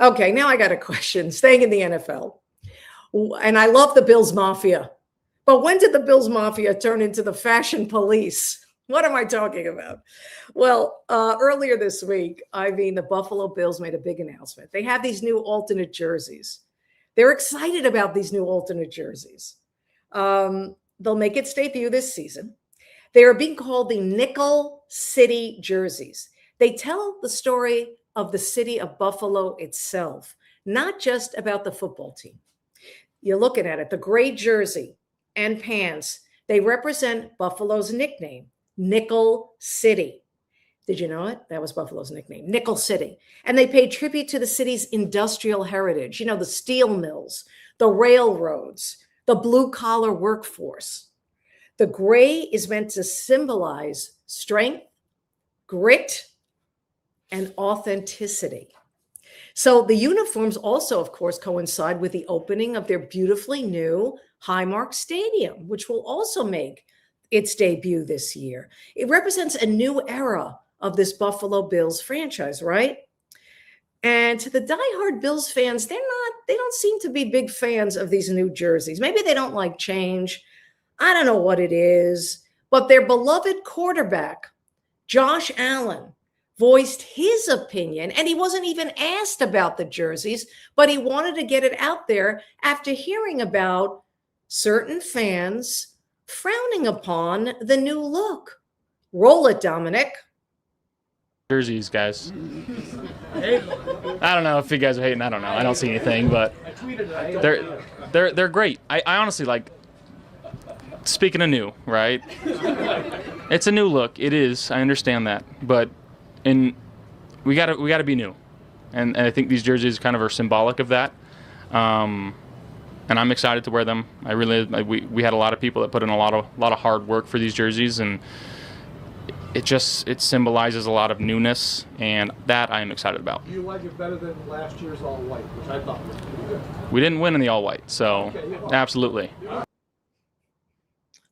Okay, now I got a question. Staying in the NFL, and I love the Bills Mafia, but when did the Bills Mafia turn into the fashion police? What am I talking about? Well, earlier this week, the Buffalo Bills made a big announcement. They have these new alternate jerseys. They're excited about these new alternate jerseys. They'll make its debut this season. They are being called the Nickel City jerseys. They tell the story of the city of Buffalo itself, not just about the football team. You're looking at it, the gray jersey and pants, they represent Buffalo's nickname, Nickel City. Did you know it? That was Buffalo's nickname, Nickel City. And they paid tribute to the city's industrial heritage, the steel mills, the railroads, the blue-collar workforce. The gray is meant to symbolize strength, grit, and authenticity. So the uniforms also, of course, coincide with the opening of their beautifully new Highmark Stadium, which will also make its debut this year. It represents a new era of this Buffalo Bills franchise, right? And to the diehard Bills fans, they don't seem to be big fans of these new jerseys. Maybe they don't like change. I don't know what it is, but their beloved quarterback, Josh Allen, voiced his opinion, and he wasn't even asked about the jerseys, but he wanted to get it out there after hearing about certain fans frowning upon the new look. Roll it, Dominic. Jerseys, guys. I don't know if you guys are hating. I don't know. I don't see anything, but they're great. I honestly like. Speaking of new, right? It's a new look. It is. I understand that, but we gotta be new, and I think these jerseys kind of are symbolic of that. And I'm excited to wear them. We had a lot of people that put in a lot of hard work for these jerseys, and it symbolizes a lot of newness, and that I am excited about. Do you like it better than last year's all white, which I thought was pretty good? We didn't win in the all white, so Okay, absolutely.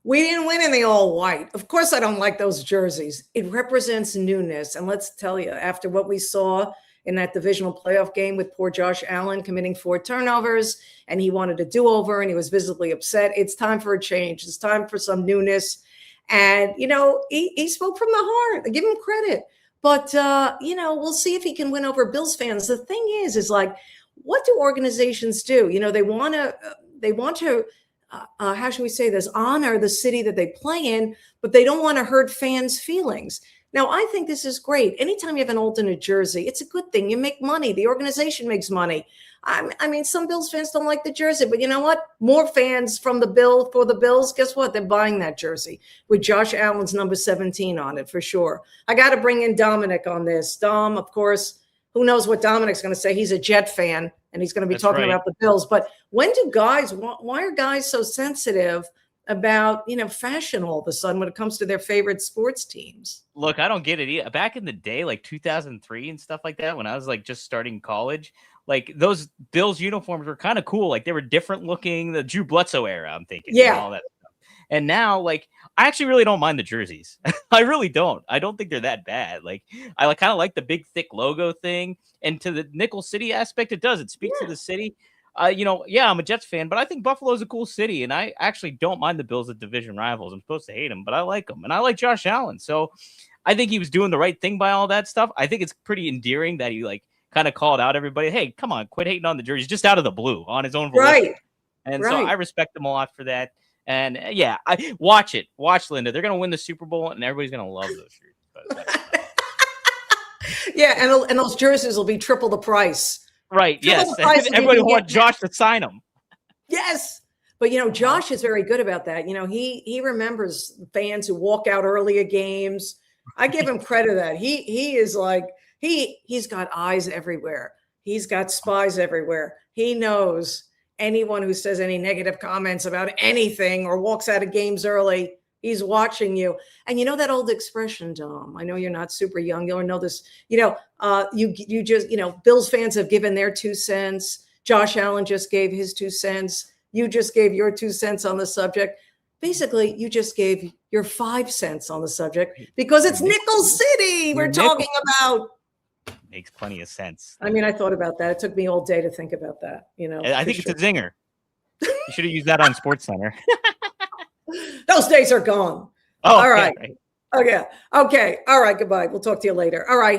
We didn't win in the all white. Of course, I don't like those jerseys. It represents newness. And let's tell you, after what we saw in that divisional playoff game with poor Josh Allen committing 4 turnovers, and he wanted a do-over, and he was visibly upset, it's time for a change. It's time for some newness. And, he spoke from the heart. I give him credit. But, we'll see if he can win over Bills fans. The thing is like, what do organizations do? They want to how should we say this, honor the city that they play in, but they don't want to hurt fans' feelings. Now, I think this is great. Anytime you have an alternate jersey, it's a good thing. You make money. The organization makes money. Some Bills fans don't like the jersey, but you know what? More fans for the Bills, guess what? They're buying that jersey with Josh Allen's number 17 on it for sure. I got to bring in Dominic on this. Dom, of course, who knows what Dominic's going to say? He's a Jet fan, and he's going to be talking about the Bills. But why are guys so sensitive about, fashion all of a sudden when it comes to their favorite sports teams? Look, I don't get it either. Back in the day, like 2003 and stuff like that, when I was like just starting college, like those Bills uniforms were kind of cool. Like they were different looking, the Drew Bledsoe era, I'm thinking. Yeah. And all that stuff. And now, like, I actually really don't mind the jerseys. I really don't. I don't think they're that bad. Like, I kind of like the big, thick logo thing. And to the Nickel City aspect, it does. It speaks to the city. I'm a Jets fan, but I think Buffalo's a cool city. And I actually don't mind the Bills as division rivals. I'm supposed to hate them, but I like them. And I like Josh Allen. So I think he was doing the right thing by all that stuff. I think it's pretty endearing that he, like, kind of called out everybody. Hey, come on, quit hating on the jerseys just out of the blue on his own volition. Right. And so I respect him a lot for that. And I watch it. Watch Linda. They're going to win the Super Bowl, and everybody's going to love those jerseys. Yeah, and those jerseys will be triple the price. Right, yes. Everybody will want Josh to sign them. Yes. But, Josh is very good about that. He remembers fans who walk out early at games. I give him credit that. He is like, he's got eyes everywhere. He's got spies everywhere. He knows anyone who says any negative comments about anything or walks out of games early, he's watching you. And that old expression, Dom, I know you're not super young. You'll know this, you just, Bills fans have given their 2 cents. Josh Allen just gave his 2 cents. You just gave your 2 cents on the subject. Basically, you just gave your 5 cents on the subject because it's Nickel City we're talking about. makes plenty of sense. I mean, I thought about that. It took me all day to think about that. I think it's a zinger. You should have used that on Sports Center. Those days are gone. Oh, all right. right. Okay. Okay. All right. Goodbye. We'll talk to you later. All right.